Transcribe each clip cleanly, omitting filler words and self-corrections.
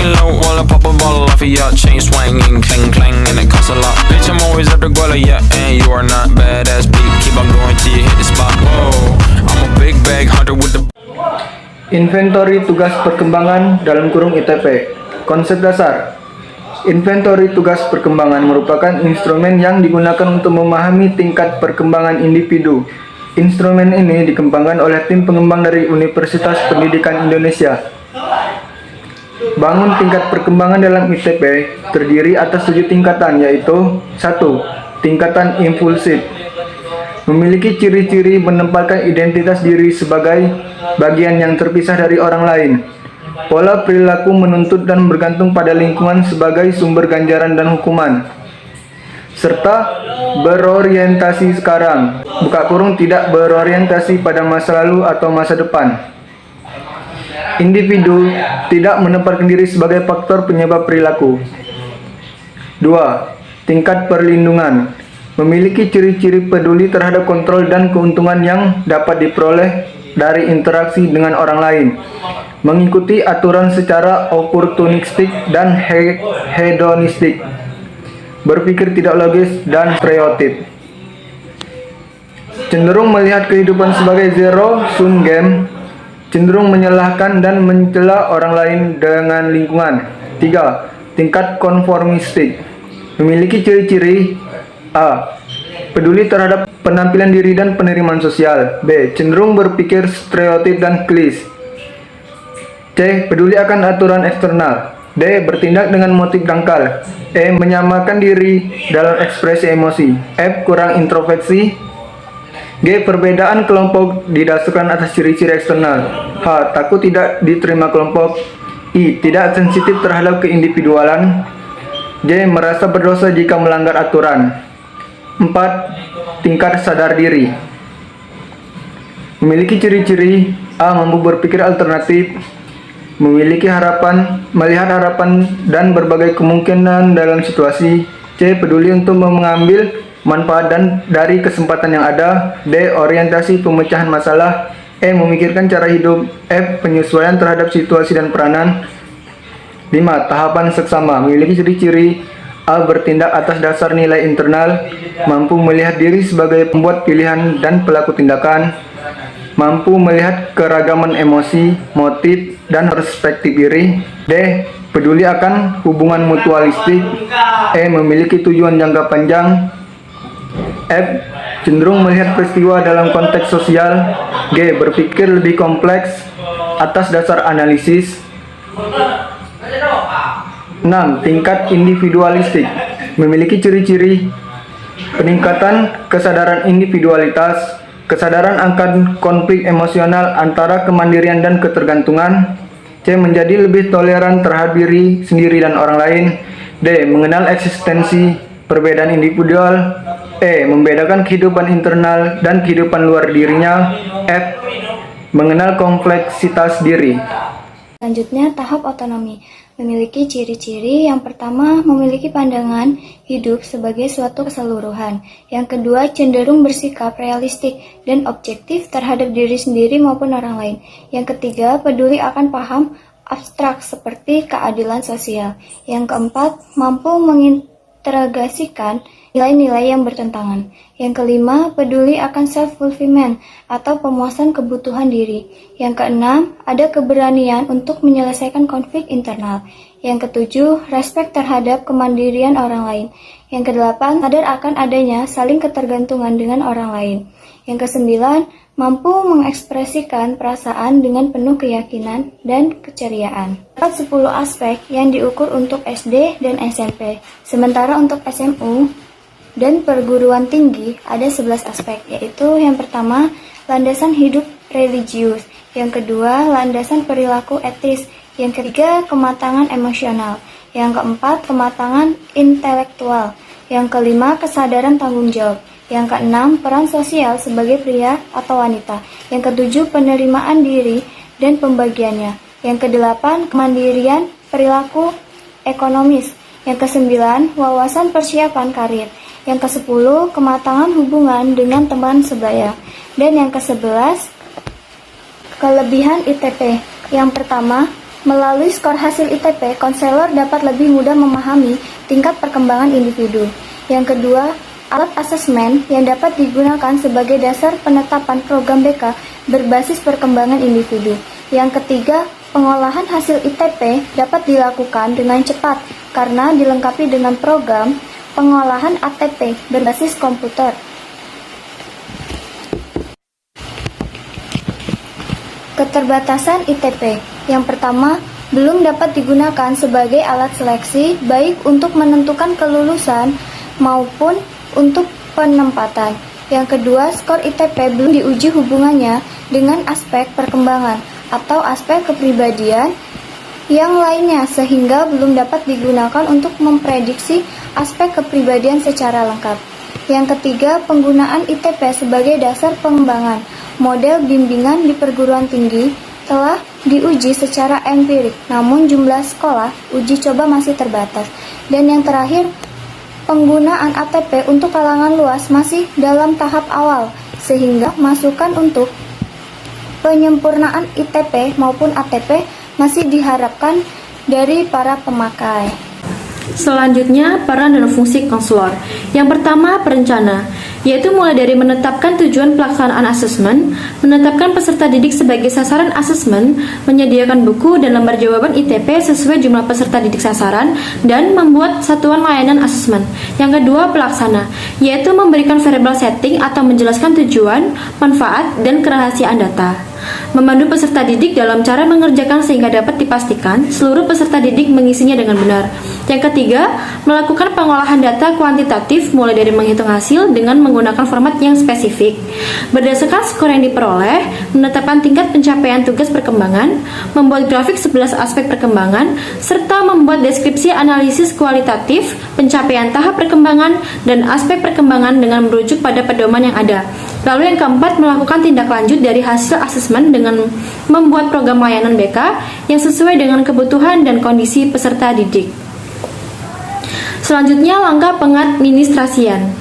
low while I pop a bottle off of ya. Chain swinging, clang clang, and it costs a lot. Bitch, I'm always at the guala, yeah, and you are not badass beat. Keep on going till you hit the spot. Whoa, I'm a big bag hunter with the. Inventory tugas perkembangan dalam kurung ITP. Konsep dasar. Inventory tugas perkembangan merupakan instrumen yang digunakan untuk memahami tingkat perkembangan individu. Instrumen ini dikembangkan oleh tim pengembang dari Universitas Pendidikan Indonesia. Bangun tingkat perkembangan dalam ITP terdiri atas 7 tingkatan, yaitu 1. Tingkatan impulsif. Memiliki ciri-ciri menempatkan identitas diri sebagai bagian yang terpisah dari orang lain. Pola perilaku menuntut dan bergantung pada lingkungan sebagai sumber ganjaran dan hukuman. Serta berorientasi sekarang, buka kurung tidak berorientasi pada masa lalu atau masa depan. Individu tidak menempatkan diri sebagai faktor penyebab perilaku. 2. Tingkat perlindungan. Memiliki ciri-ciri peduli terhadap kontrol dan keuntungan yang dapat diperoleh dari interaksi dengan orang lain. Mengikuti aturan secara oportunistik dan hedonistik. Berpikir tidak logis dan stereotip. Cenderung melihat kehidupan sebagai zero sum game. Cenderung menyalahkan dan mencela orang lain dengan lingkungan. 3. Tingkat konformistik. Memiliki ciri-ciri: A. Peduli terhadap penampilan diri dan penerimaan sosial. B. Cenderung berpikir stereotip dan klise. C. Peduli akan aturan eksternal. D. Bertindak dengan motif dangkal. E. Menyamakan diri dalam ekspresi emosi. F. Kurang introspeksi. G. Perbedaan kelompok didasarkan atas ciri-ciri eksternal. H. Takut tidak diterima kelompok. I. Tidak sensitif terhadap keindividualan. J. Merasa berdosa jika melanggar aturan. 4. Tingkat sadar diri. Memiliki ciri-ciri: A. Mampu berpikir alternatif. Memiliki harapan, melihat harapan dan berbagai kemungkinan dalam situasi. C. Peduli untuk mengambil manfaat dari kesempatan yang ada. D. Orientasi pemecahan masalah. E. Memikirkan cara hidup. F. Penyesuaian terhadap situasi dan peranan. 5. Tahapan seksama. Memiliki ciri-ciri: A. Bertindak atas dasar nilai internal. Mampu melihat diri sebagai pembuat pilihan dan pelaku tindakan. Mampu melihat keragaman emosi, motif, dan perspektif diri. D. Peduli akan hubungan mutualistik. E. Memiliki tujuan jangka panjang. F. Cenderung melihat peristiwa dalam konteks sosial. G. Berpikir lebih kompleks atas dasar analisis. 6. Tingkat individualistik. Memiliki ciri-ciri: peningkatan kesadaran individualitas, kesadaran akan konflik emosional antara kemandirian dan ketergantungan. C. Menjadi lebih toleran terhadap diri sendiri dan orang lain. D. Mengenal eksistensi perbedaan individual. E. Membedakan kehidupan internal dan kehidupan luar dirinya. F. Mengenal kompleksitas diri. Selanjutnya, tahap otonomi. Memiliki ciri-ciri: yang pertama, memiliki pandangan hidup sebagai suatu keseluruhan. Yang kedua, cenderung bersikap realistik dan objektif terhadap diri sendiri maupun orang lain. Yang ketiga, peduli akan paham abstrak seperti keadilan sosial. Yang keempat, mampu mengintegrasikan nilai-nilai yang bertentangan. Yang kelima, peduli akan self-fulfillment atau pemuasan kebutuhan diri. Yang keenam, ada keberanian untuk menyelesaikan konflik internal. Yang ketujuh, respek terhadap kemandirian orang lain. Yang kedelapan, sadar akan adanya saling ketergantungan dengan orang lain. Yang kesembilan, mampu mengekspresikan perasaan dengan penuh keyakinan dan keceriaan. Terdapat 10 aspek yang diukur untuk SD dan SMP. Sementara untuk SMU dan perguruan tinggi ada 11 aspek, yaitu yang pertama, landasan hidup religius. Yang kedua, landasan perilaku etis. Yang ketiga, kematangan emosional. Yang keempat, kematangan intelektual. Yang kelima, kesadaran tanggung jawab. Yang keenam, peran sosial sebagai pria atau wanita. Yang ketujuh, penerimaan diri dan pembagiannya. Yang kedelapan, kemandirian perilaku ekonomis. Yang kesembilan, wawasan persiapan karir. Yang ke-10, kematangan hubungan dengan teman sebaya. Dan yang ke-11, kelebihan ITP. Yang pertama, Melalui skor hasil ITP, konselor dapat lebih mudah memahami tingkat perkembangan individu. Yang kedua, alat asesmen yang dapat digunakan sebagai dasar penetapan program BK berbasis perkembangan individu. Yang ketiga, pengolahan hasil ITP dapat dilakukan dengan cepat karena dilengkapi dengan program pengolahan ATP berbasis komputer. Keterbatasan ITP. Yang pertama, belum dapat digunakan sebagai alat seleksi baik untuk menentukan kelulusan maupun untuk penempatan. Yang kedua, skor ITP belum diuji hubungannya dengan aspek perkembangan atau aspek kepribadian yang lainnya sehingga belum dapat digunakan untuk memprediksi aspek kepribadian secara lengkap. Yang ketiga, penggunaan ITP sebagai dasar pengembangan model bimbingan di perguruan tinggi telah diuji secara empirik, namun jumlah sekolah uji coba masih terbatas. Dan yang terakhir, penggunaan ATP untuk kalangan luas masih dalam tahap awal, sehingga masukan untuk penyempurnaan ITP maupun ATP masih diharapkan dari para pemakai. Selanjutnya, peran dan fungsi konselor. Yang pertama, perencana, yaitu mulai dari menetapkan tujuan pelaksanaan asesmen, menetapkan peserta didik sebagai sasaran asesmen, menyediakan buku dan lembar jawaban ITP sesuai jumlah peserta didik sasaran, dan membuat satuan layanan asesmen. Yang kedua, pelaksana, yaitu memberikan variable setting atau menjelaskan tujuan, manfaat, dan kerahasiaan data. Memandu peserta didik dalam cara mengerjakan sehingga dapat dipastikan seluruh peserta didik mengisinya dengan benar. Yang ketiga, melakukan pengolahan data kuantitatif mulai dari menghitung hasil dengan menggunakan format yang spesifik. Berdasarkan skor yang diperoleh, menetapkan tingkat pencapaian tugas perkembangan, membuat grafik 11 aspek perkembangan, serta membuat deskripsi analisis kualitatif, pencapaian tahap perkembangan, dan aspek perkembangan dengan merujuk pada pedoman yang ada. Lalu yang keempat, melakukan tindak lanjut dari hasil asesmen dengan membuat program layanan BK yang sesuai dengan kebutuhan dan kondisi peserta didik. Selanjutnya, langkah pengadministrasian.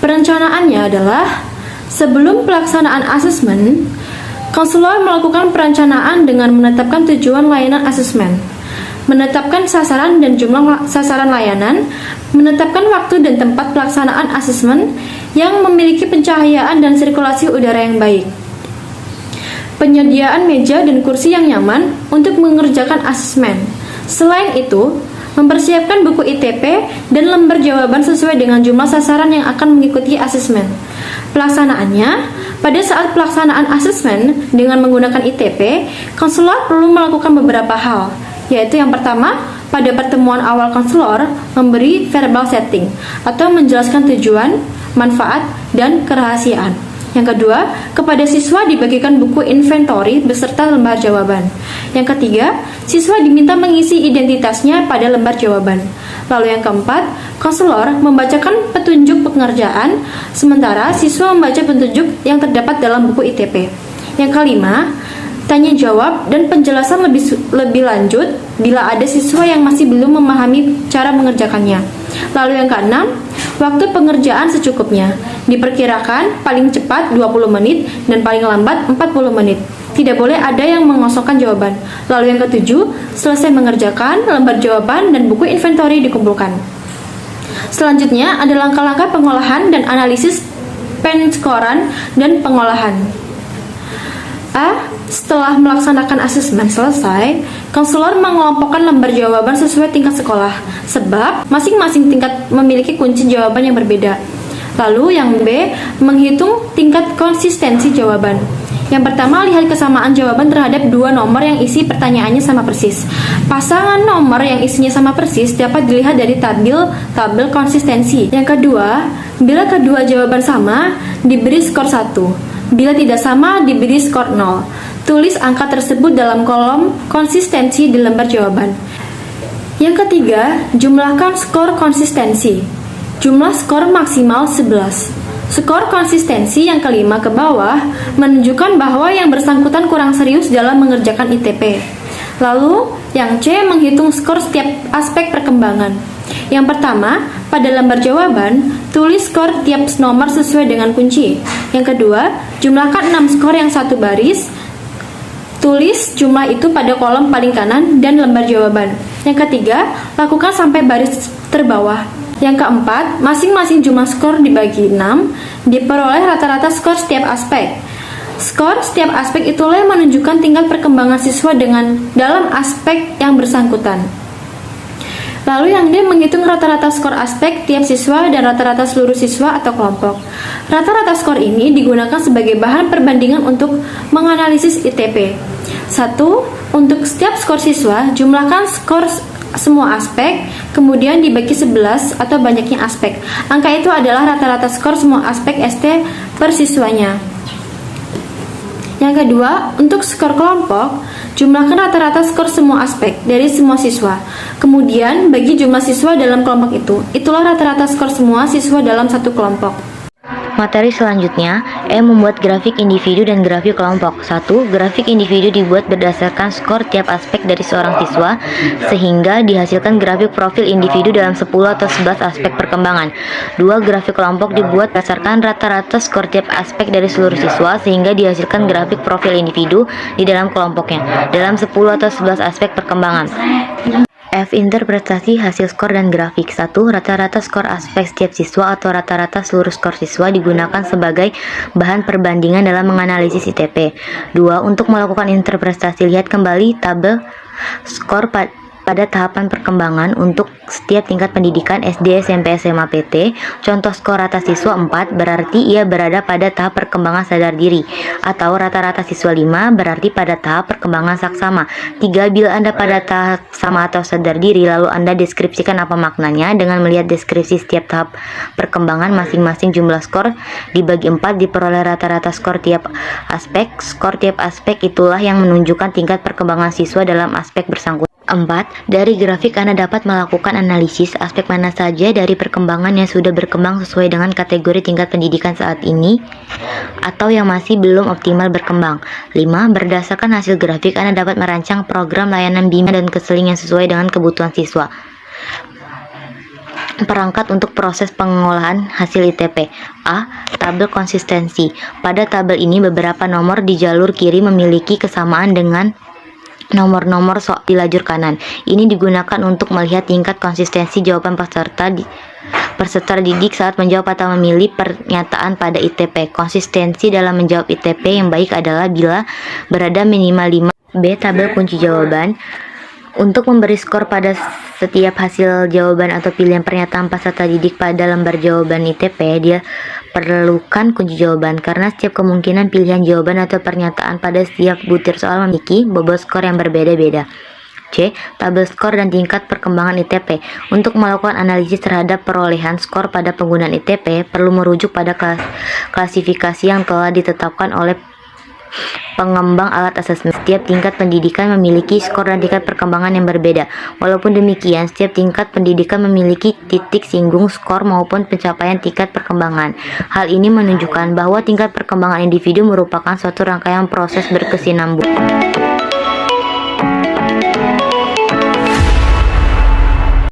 Perencanaannya adalah sebelum pelaksanaan asesmen, konselor melakukan perencanaan dengan menetapkan tujuan layanan asesmen, menetapkan sasaran dan jumlah sasaran layanan, menetapkan waktu dan tempat pelaksanaan asesmen yang memiliki pencahayaan dan sirkulasi udara yang baik, penyediaan meja dan kursi yang nyaman untuk mengerjakan asesmen. Selain itu, mempersiapkan buku ITP dan lembar jawaban sesuai dengan jumlah sasaran yang akan mengikuti asesmen. Pelaksanaannya, pada saat pelaksanaan asesmen dengan menggunakan ITP, konselor perlu melakukan beberapa hal, yaitu yang pertama, pada pertemuan awal konselor memberi verbal setting atau menjelaskan tujuan, manfaat, dan kerahasiaan. Yang kedua, kepada siswa dibagikan buku inventory beserta lembar jawaban. Yang ketiga, siswa diminta mengisi identitasnya pada lembar jawaban. Lalu yang keempat, konselor membacakan petunjuk pengerjaan, sementara siswa membaca petunjuk yang terdapat dalam buku ITP. Yang kelima, tanya jawab dan penjelasan lebih lanjut bila ada siswa yang masih belum memahami cara mengerjakannya. Lalu yang keenam, waktu pengerjaan secukupnya. Diperkirakan paling cepat 20 menit dan paling lambat 40 menit. Tidak boleh ada yang mengosongkan jawaban. Lalu yang ketujuh, selesai mengerjakan, lembar jawaban dan buku inventory dikumpulkan. Selanjutnya ada langkah-langkah pengolahan dan analisis penskoran dan pengolahan. Setelah melaksanakan asesmen selesai, konselor mengelompokkan lembar jawaban sesuai tingkat sekolah, sebab masing-masing tingkat memiliki kunci jawaban yang berbeda. Lalu yang B, menghitung tingkat konsistensi jawaban. Yang pertama, lihat kesamaan jawaban terhadap dua nomor yang isi pertanyaannya sama persis. Pasangan nomor yang isinya sama persis dapat dilihat dari tabel konsistensi. Yang kedua, bila kedua jawaban sama, diberi skor 1. Bila tidak sama, diberi skor 0. Tulis angka tersebut dalam kolom konsistensi di lembar jawaban. Yang ketiga, jumlahkan skor konsistensi. Jumlah skor maksimal 11. Skor konsistensi yang kelima ke bawah menunjukkan bahwa yang bersangkutan kurang serius dalam mengerjakan ITP. Lalu, yang C menghitung skor setiap aspek perkembangan. Yang pertama, pada lembar jawaban, tulis skor tiap nomor sesuai dengan kunci. Yang kedua, jumlahkan 6 skor yang satu baris Tulis jumlah itu pada kolom paling kanan dan lembar jawaban. Yang ketiga, lakukan sampai baris terbawah. Yang keempat, masing-masing jumlah skor dibagi 6, diperoleh rata-rata skor setiap aspek. Skor setiap aspek itulah yang menunjukkan tingkat perkembangan siswa dalam aspek yang bersangkutan. Lalu yang D menghitung rata-rata skor aspek tiap siswa dan rata-rata seluruh siswa atau kelompok. Rata-rata skor ini digunakan sebagai bahan perbandingan untuk menganalisis ITP. 1. Untuk setiap skor siswa, jumlahkan skor semua aspek, kemudian dibagi 11 atau banyaknya aspek. Angka itu adalah rata-rata skor semua aspek ST per siswanya. Yang kedua, untuk skor kelompok, jumlahkan rata-rata skor semua aspek dari semua siswa. Kemudian, bagi jumlah siswa dalam kelompok itu. Itulah rata-rata skor semua siswa dalam satu kelompok. Materi selanjutnya, membuat grafik individu dan grafik kelompok. 1. Grafik individu dibuat berdasarkan skor tiap aspek dari seorang siswa, sehingga dihasilkan grafik profil individu dalam 10 atau 11 aspek perkembangan. 2. Grafik kelompok dibuat berdasarkan rata-rata skor tiap aspek dari seluruh siswa, sehingga dihasilkan grafik profil individu di dalam kelompoknya, dalam 10 atau 11 aspek perkembangan. F. Interpretasi hasil skor dan grafik. 1. Rata-rata skor aspek setiap siswa atau rata-rata seluruh skor siswa digunakan sebagai bahan perbandingan dalam menganalisis ITP. 2. Untuk melakukan interpretasi, lihat kembali tabel skor pada tahapan perkembangan untuk setiap tingkat pendidikan SD, SMP, SMA, PT. Contoh skor rata siswa 4 berarti ia berada pada tahap perkembangan sadar diri, atau rata-rata siswa 5 berarti pada tahap perkembangan saksama. 3. Bila Anda pada tahap sama atau sadar diri, lalu Anda deskripsikan apa maknanya. Dengan melihat deskripsi setiap tahap perkembangan masing-masing, jumlah skor dibagi 4 diperoleh rata-rata skor tiap aspek. Skor tiap aspek itulah yang menunjukkan tingkat perkembangan siswa dalam aspek bersangkutan. 4. Dari grafik Anda dapat melakukan analisis aspek mana saja dari perkembangan yang sudah berkembang sesuai dengan kategori tingkat pendidikan saat ini atau yang masih belum optimal berkembang. 5. Berdasarkan hasil grafik Anda dapat merancang program layanan bimbingan dan konseling yang sesuai dengan kebutuhan siswa. Perangkat untuk proses pengolahan hasil ITP. A. Tabel konsistensi. Pada tabel ini beberapa nomor di jalur kiri memiliki kesamaan dengan nomor-nomor di lajur kanan. Ini digunakan untuk melihat tingkat konsistensi jawaban peserta didik saat menjawab atau memilih pernyataan pada ITP. Konsistensi dalam menjawab ITP yang baik adalah bila berada minimal 5. B. Tabel kunci jawaban. Untuk memberi skor pada setiap hasil jawaban atau pilihan pernyataan peserta didik pada lembar jawaban ITP, dia perlukan kunci jawaban karena setiap kemungkinan pilihan jawaban atau pernyataan pada setiap butir soal memiliki bobot skor yang berbeda-beda. C. Tabel skor dan tingkat perkembangan ITP. Untuk melakukan analisis terhadap perolehan skor pada penggunaan ITP, perlu merujuk pada klasifikasi yang telah ditetapkan oleh pengembang alat asesmen. Setiap tingkat pendidikan memiliki skor dan tingkat perkembangan yang berbeda. Walaupun demikian, setiap tingkat pendidikan memiliki titik singgung skor maupun pencapaian tingkat perkembangan. Hal ini menunjukkan bahwa tingkat perkembangan individu merupakan suatu rangkaian proses berkesinambungan.